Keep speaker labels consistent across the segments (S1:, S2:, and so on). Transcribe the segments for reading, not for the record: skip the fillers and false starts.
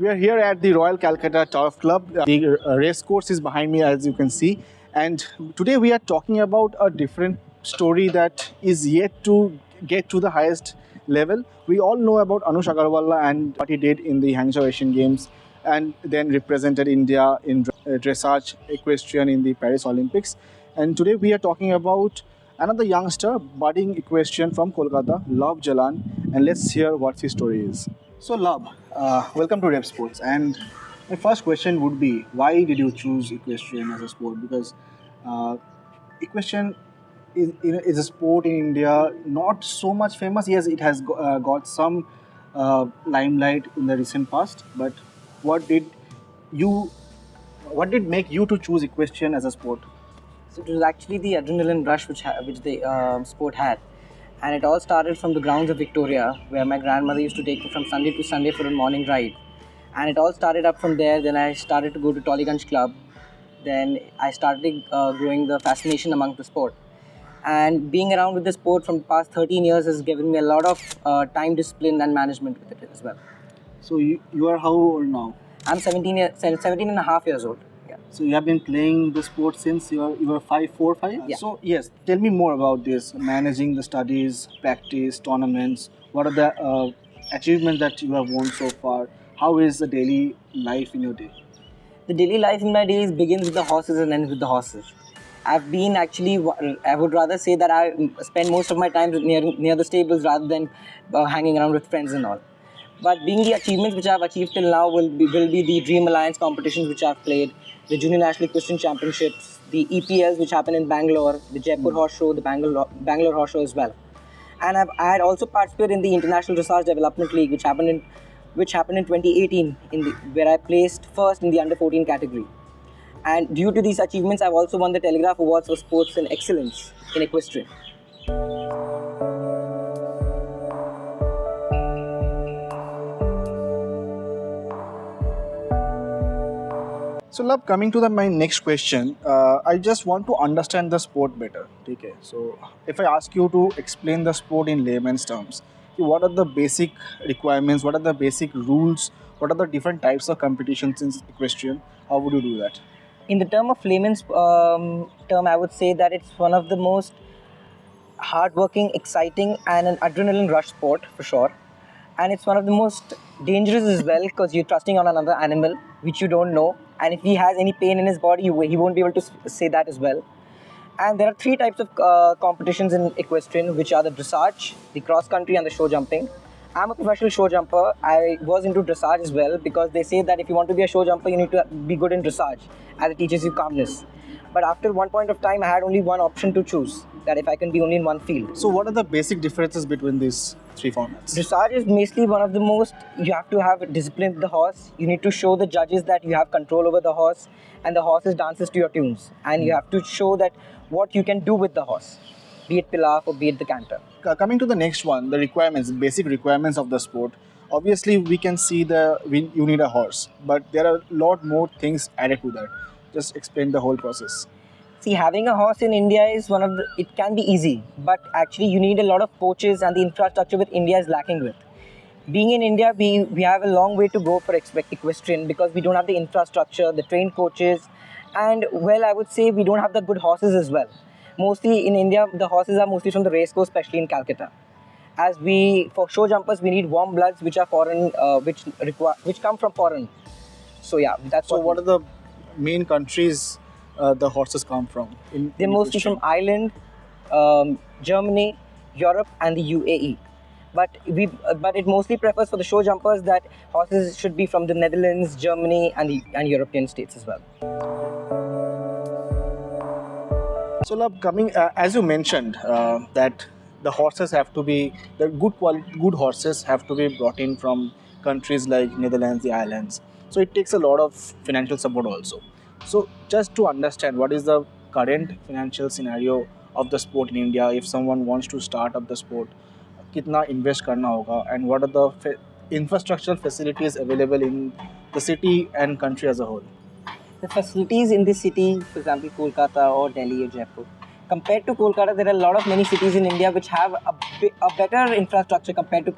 S1: We are here at the Royal Calcutta Turf Club. The race course is behind me, as you can see. And today we are talking about a different story that is yet to get to the highest level. We all know about Anush Agarwalla and what he did in the Hangzhou Asian Games, and then represented India in dressage equestrian in the Paris Olympics. And today we are talking about another youngster, budding equestrian from Kolkata, Labbh Jalan. And let's hear what his story is. So Labbh, welcome to RevSportz. And my first question would be, why did you choose equestrian as a sport? Because equestrian is a sport in India, not so much famous. Yes, it has got some limelight in the recent past. But what did make you to choose equestrian as a sport?
S2: So it was actually the adrenaline rush which the sport had. And it all started from the grounds of Victoria, where my grandmother used to take me from Sunday to Sunday for a morning ride. And it all started up from there. Then I started to go to Tollygunge Club. Then I started growing the fascination among the sport. And being around with the sport from the past 13 years has given me a lot of time discipline and management with it as well.
S1: So you are how old now?
S2: I'm 17 and a half years old. Yeah.
S1: So you have been playing the sport since you were 5?
S2: Yeah.
S1: So yes, tell me more about this, managing the studies, practice, tournaments. What are the achievements that you have won so far? How is the daily life in your day?
S2: The daily life in my days begins with the horses and ends with the horses. I would rather say that I spend most of my time near the stables rather than hanging around with friends and all. But being the achievements which I have achieved till now will be the Dream Alliance competitions which I have played, the Junior National Equestrian Championships, the EPLs which happen in Bangalore, the Jaipur Horse Show, the Bangalore Horse Show as well. And I had also participated in the International Dressage Development League which happened in 2018 where I placed first in the under 14 category. And due to these achievements, I've also won the Telegraph Awards for Sports and Excellence in Equestrian.
S1: So Labbh, coming to my next question, I just want to understand the sport better. Okay, so if I ask you to explain the sport in layman's terms, what are the basic requirements? What are the basic rules? What are the different types of competitions in equestrian? How would you do that?
S2: In the term of layman's term, I would say that it's one of the most hardworking, exciting, and an adrenaline rush sport for sure. And it's one of the most dangerous as well because you're trusting on another animal which you don't know. And if he has any pain in his body, he won't be able to say that as well. And there are three types of competitions in equestrian, which are the dressage, the cross country, and the show jumping. I'm a professional show jumper. I was into dressage as well because they say that if you want to be a show jumper, you need to be good in dressage as it teaches you calmness. But after one point of time, I had only one option to choose, that if I can be only in one field.
S1: So what are the basic differences between these three formats?
S2: Dressage is basically one of the most, you have to have discipline with the horse. You need to show the judges that you have control over the horse and the horse dances to your tunes. And you have to show that what you can do with the horse, be it pilaf or be it the canter.
S1: Coming to the next one, the requirements, basic requirements of the sport. Obviously, we can see you need a horse, but there are a lot more things added to that. Just explain the whole process.
S2: See, having a horse in India is it can be easy, but actually you need a lot of coaches and the infrastructure with India is lacking with. Being in India, we have a long way to go for equestrian because we don't have the infrastructure, the trained coaches, and I would say we don't have the good horses as well. Mostly in India, the horses are mostly from the race course, especially in Calcutta. For show jumpers, we need warm bloods which are foreign, which come from foreign. So yeah, that's
S1: so. What are the main countries the horses come from?
S2: They're mostly from Ireland, Germany, Europe, and the UAE. But it mostly prefers for the show jumpers that horses should be from the Netherlands, Germany, and European states as well.
S1: So Labbh, as you mentioned, that the horses have to be, good horses have to be brought in from countries like Netherlands, the islands. So it takes a lot of financial support also. So just to understand, what is the current financial scenario of the sport in India? If someone wants to start up the sport, kitna invest karna hoga, and what are the infrastructural facilities available in the city and country as a whole?
S2: The facilities in this city, for example, Kolkata or Delhi or Jaipur, compared to Kolkata, there are many cities in India which have a better infrastructure compared to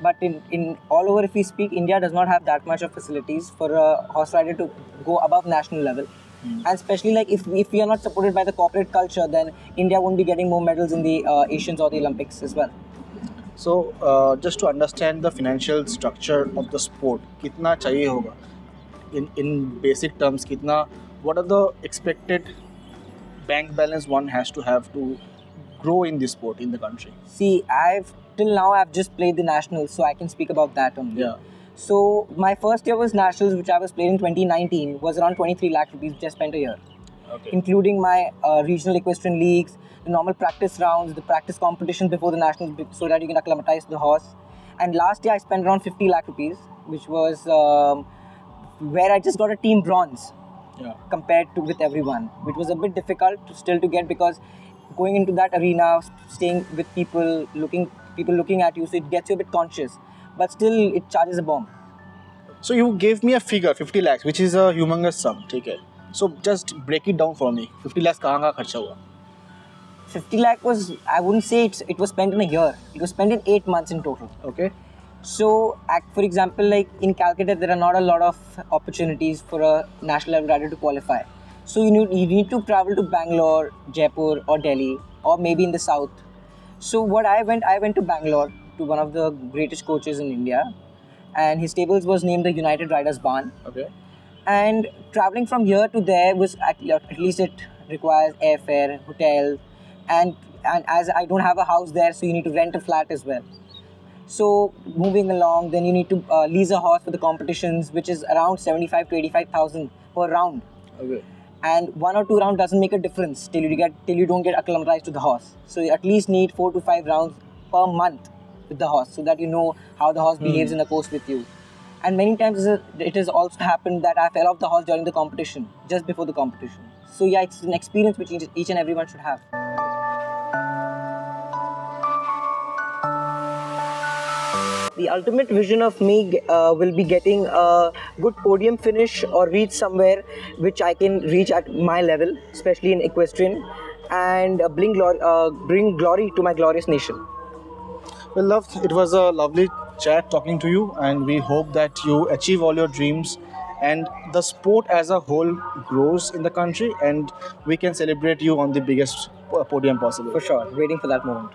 S2: But in all over, if we speak, India does not have that much of facilities for a horse rider to go above national level. And especially like if we are not supported by the corporate culture, then India won't be getting more medals in the Asians or the Olympics as well.
S1: So just to understand the financial structure of the sport, कितना चाहिए होगा? In basic terms, कितना? What are the expected bank balance one has to have to grow in this sport in the country?
S2: See, till now I've just played the nationals, so I can speak about that only.
S1: Yeah.
S2: So my first year was nationals, which I was playing in 2019, was around 23 lakh rupees, which I spent a year.
S1: Okay.
S2: Including my regional equestrian leagues, the normal practice rounds, the practice competitions before the nationals, so that you can acclimatize the horse. And last year I spent around 50 lakh rupees, which was where I just got a team bronze.
S1: Yeah.
S2: Compared to with everyone, which was a bit difficult still to get, because going into that arena, staying with people looking at you, so it gets you a bit conscious, but still it charges a bomb.
S1: So you gave me a figure, 50 lakhs, which is a humongous sum. Okay. So just break it down for me. 50 lakhs कहाँ का खर्चा हुआ?
S2: 50 lakh was, I wouldn't say it was spent in a year. It was spent in 8 months in total.
S1: Okay.
S2: So, for example, like in Calcutta, there are not a lot of opportunities for a national level rider to qualify. So you need to travel to Bangalore, Jaipur, or Delhi, or maybe in the south. So what I went to Bangalore to one of the greatest coaches in India, and his stables was named the United Riders Barn.
S1: Okay.
S2: And traveling from here to there was at least it requires airfare, hotel, and as I don't have a house there, so you need to rent a flat as well. So moving along, then you need to lease a horse for the competitions, which is around 75 to 85,000 per round.
S1: Okay.
S2: And 1 or 2 rounds doesn't make a difference till you don't get acclimatized to the horse. So you at least need 4 to 5 rounds per month with the horse, so that you know how the horse behaves in a course with you. And many times it has also happened that I fell off the horse during the competition, just before the competition. So yeah, it's an experience which each and everyone should have. The ultimate vision of me will be getting a good podium finish or reach somewhere which I can reach at my level, especially in equestrian, and bring glory to my glorious nation.
S1: Well, love, it was a lovely chat talking to you, and we hope that you achieve all your dreams and the sport as a whole grows in the country, and we can celebrate you on the biggest podium possible.
S2: For sure, waiting for that moment.